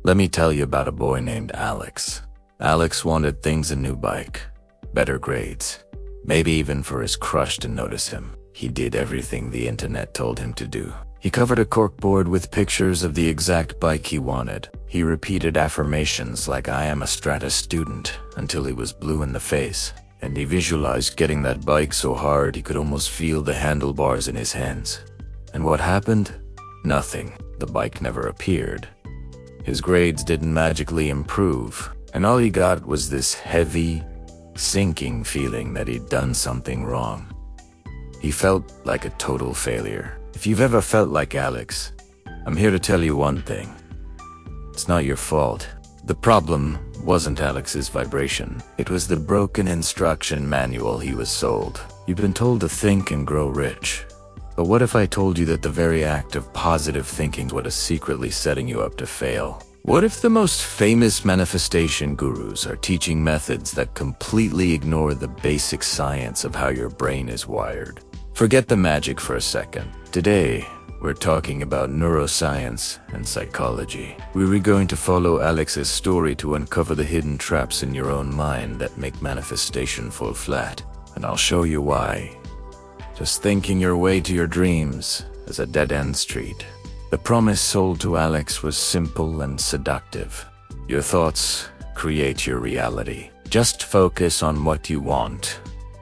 Let me tell you about a boy named Alex. Alex wanted a new bike, better grades, maybe even for his crush to notice him. He did everything the internet told him to do. He covered a corkboard with pictures of the exact bike he wanted. He repeated affirmations like "I am a Stratus student" until he was blue in the face. And he visualized getting that bike so hard he could almost feel the handlebars in his hands. And what happened? Nothing. The bike never appeared. His grades didn't magically improve, and all he got was this heavy, sinking feeling that he'd done something wrong. He felt like a total failure. If you've ever felt like Alex, I'm here to tell you one thing. It's not your fault. The problem wasn't Alex's vibration. It was the broken instruction manual he was sold. You've been told to think and grow rich. But what if I told you that the very act of positive thinking was secretly setting you up to fail? What if the most famous manifestation gurus are teaching methods that completely ignore the basic science of how your brain is wired? Forget the magic for a second. Today, we're talking about neuroscience and psychology. We're going to follow Alex's story to uncover the hidden traps in your own mind that make manifestation fall flat. And I'll show you why. Just thinking your way to your dreams is a dead-end street. The promise sold to Alex was simple and seductive. Your thoughts create your reality. Just focus on what you want,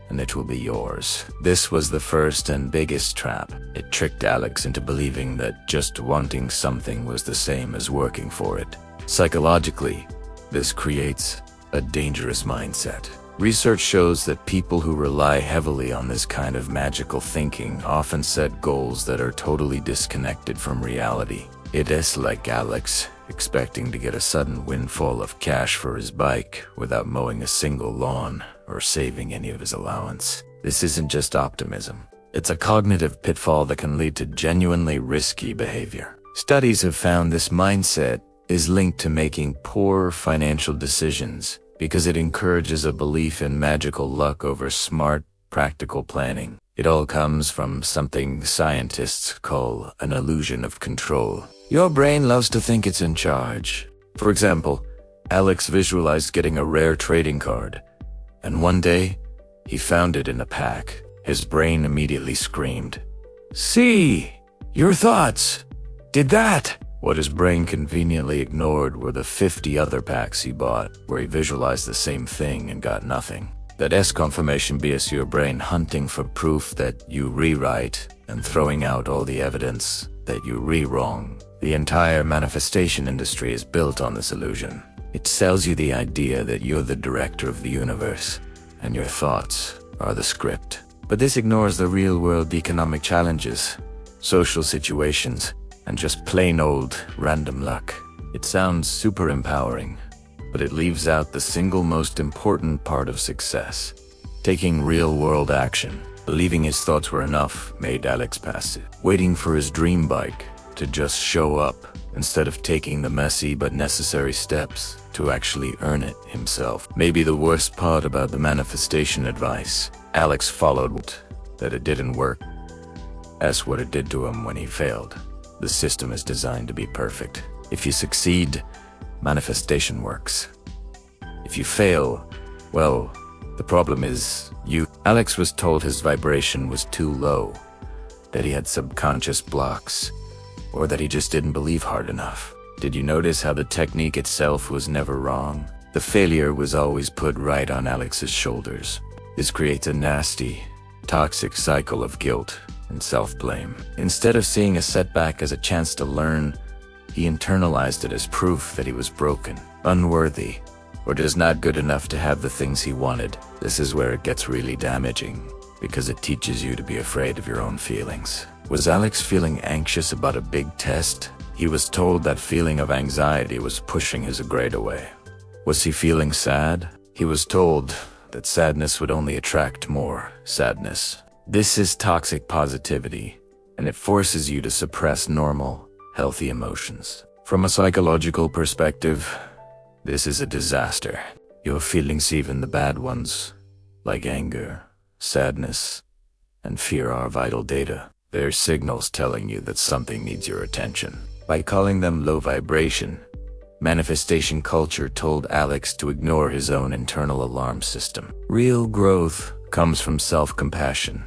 and it will be yours. This was the first and biggest trap. It tricked Alex into believing that just wanting something was the same as working for it. Psychologically, this creates a dangerous mindset. Research shows that people who rely heavily on this kind of magical thinking often set goals that are totally disconnected from reality. It is like Alex expecting to get a sudden windfall of cash for his bike without mowing a single lawn or saving any of his allowance. This isn't just optimism. It's a cognitive pitfall that can lead to genuinely risky behavior. Studies have found this mindset is linked to making poor financial decisions because it encourages a belief in magical luck over smart, practical planning. It all comes from something scientists call an illusion of control. Your brain loves to think it's in charge. For example, Alex visualized getting a rare trading card, and one day, he found it in a pack. His brain immediately screamed, "See! Your thoughts! Did that!" What his brain conveniently ignored were the 50 other packs he bought, where he visualized the same thing and got nothing. That confirmation bias your brain hunting for proof that you rewrite and throwing out all the evidence that you wrong. The entire manifestation industry is built on this illusion. It sells you the idea that you're the director of the universe, and your thoughts are the script. But this ignores the real-world economic challenges, social situations, and just plain old random luck. It sounds super empowering, but it leaves out the single most important part of success: taking real-world action. Believing his thoughts were enough made Alex passive, waiting for his dream bike to just show up instead of taking the messy but necessary steps to actually earn it himself. Maybe the worst part about the manifestation advice Alex followed, that it didn't work. That's what it did to him when he failed. The system is designed to be perfect. If you succeed, manifestation works. If you fail, well, the problem is you. Alex was told his vibration was too low, that he had subconscious blocks, or that he just didn't believe hard enough. Did you notice how the technique itself was never wrong? The failure was always put right on Alex's shoulders. This creates a nasty, toxic cycle of guilt and self-blame. Instead of seeing a setback as a chance to learn, he internalized it as proof that he was broken, unworthy, or just not good enough to have the things he wanted. This is where it gets really damaging, because it teaches you to be afraid of your own feelings. Was Alex feeling anxious about a big test? He was told that feeling of anxiety was pushing his grade away. Was he feeling sad? He was told that sadness would only attract more sadness. This is toxic positivity, and it forces you to suppress normal, healthy emotions. From a psychological perspective, this is a disaster. Your feelings, even the bad ones, like anger, sadness, and fear, are vital data. They're signals telling you that something needs your attention. By calling them low vibration, Manifestation culture told Alex to ignore his own internal alarm system. Real growth comes from self-compassion,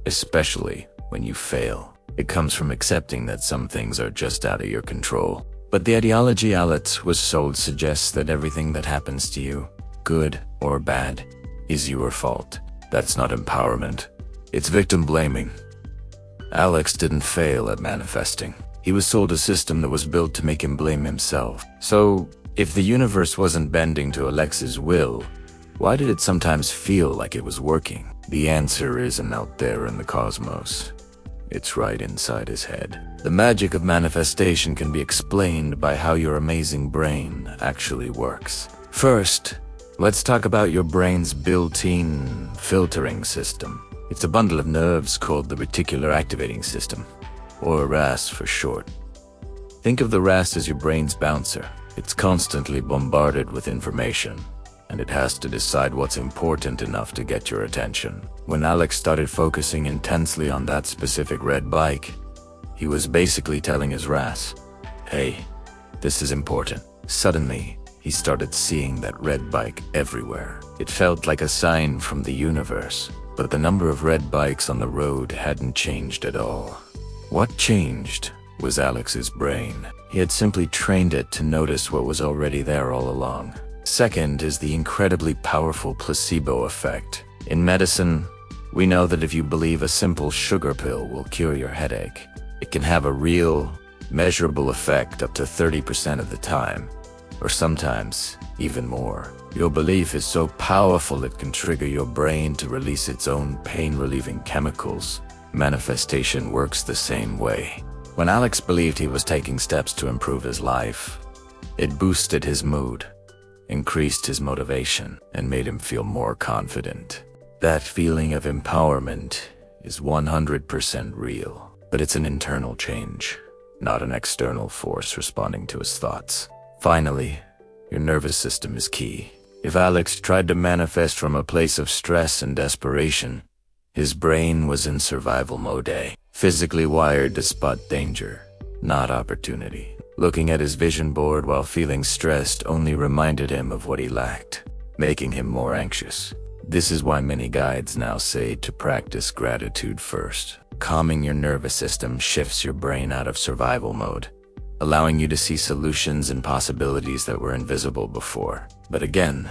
especially when you fail. It comes from accepting that some things are just out of your control. But the ideology Alex was sold suggests that everything that happens to you, good or bad, is your fault. That's not empowerment. It's victim blaming. Alex didn't fail at manifesting. He was sold a system that was built to make him blame himself. So, if the universe wasn't bending to Alex's will, why did it sometimes feel like it was working? The answer isn't out there in the cosmos. It's right inside his head. The magic of manifestation can be explained by how your amazing brain actually works. First, let's talk about your brain's built-in filtering system. It's a bundle of nerves called the reticular activating system, or RAS for short. Think of the RAS as your brain's bouncer. It's constantly bombarded with information, and it has to decide what's important enough to get your attention. When Alex started focusing intensely on that specific red bike, he was basically telling his RAS, "Hey, this is important." Suddenly, he started seeing that red bike everywhere. It felt like a sign from the universe, but the number of red bikes on the road hadn't changed at all. What changed was Alex's brain. He had simply trained it to notice what was already there all along. Second is the incredibly powerful placebo effect. In medicine, we know that if you believe a simple sugar pill will cure your headache, it can have a real, measurable effect up to 30% of the time, or sometimes even more. Your belief is so powerful it can trigger your brain to release its own pain-relieving chemicals. Manifestation works the same way. When Alex believed he was taking steps to improve his life, it boosted his mood, increased his motivation, and made him feel more confident. That feeling of empowerment is 100% real, but it's an internal change, not an external force responding to his thoughts. Finally, your nervous system is key. If Alex tried to manifest from a place of stress and desperation, his brain was in survival mode, physically wired to spot danger, not opportunity. Looking at his vision board while feeling stressed only reminded him of what he lacked, making him more anxious. This is why many guides now say to practice gratitude first. Calming your nervous system shifts your brain out of survival mode, allowing you to see solutions and possibilities that were invisible before. But again,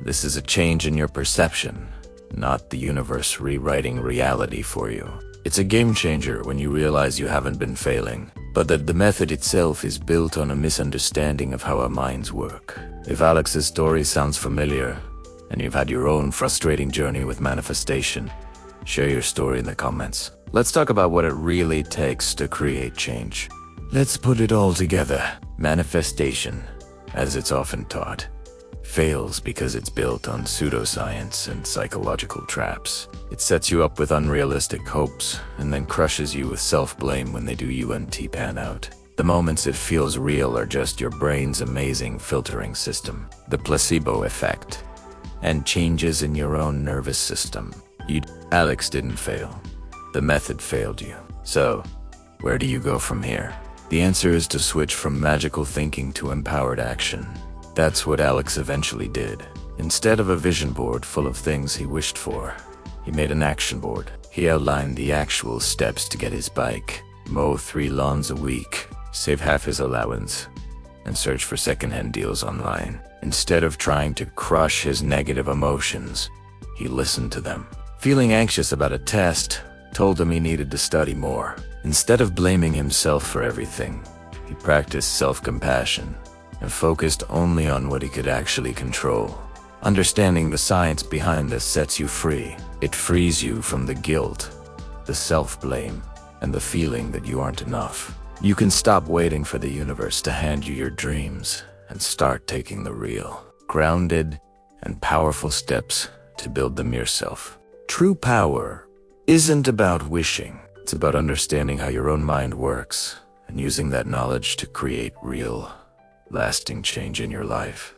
this is a change in your perception, not the universe rewriting reality for you. It's a game changer when you realize you haven't been failing, but that the method itself is built on a misunderstanding of how our minds work. If Alex's story sounds familiar, and you've had your own frustrating journey with manifestation, share your story in the comments. Let's talk about what it really takes to create change. Let's put it all together. Manifestation, as it's often taught, fails because it's built on pseudoscience and psychological traps. It sets you up with unrealistic hopes and then crushes you with self-blame when they do pan out. The moments it feels real are just your brain's amazing filtering system, the placebo effect, and changes in your own nervous system. Alex didn't fail. The method failed you. So, where do you go from here? The answer is to switch from magical thinking to empowered action. That's what Alex eventually did. Instead of a vision board full of things he wished for, he made an action board. He outlined the actual steps to get his bike, mow 3 lawns a week, save half his allowance, and search for secondhand deals online. Instead of trying to crush his negative emotions, he listened to them. Feeling anxious about a test told him he needed to study more. Instead of blaming himself for everything, he practiced self-compassion and focused only on what he could actually control. Understanding the science behind this sets you free. It frees you from the guilt, the self-blame, and the feeling that you aren't enough. You can stop waiting for the universe to hand you your dreams and start taking the real, grounded, and powerful steps to build them yourself. True power isn't about wishing. It's about understanding how your own mind works and using that knowledge to create real, lasting change in your life.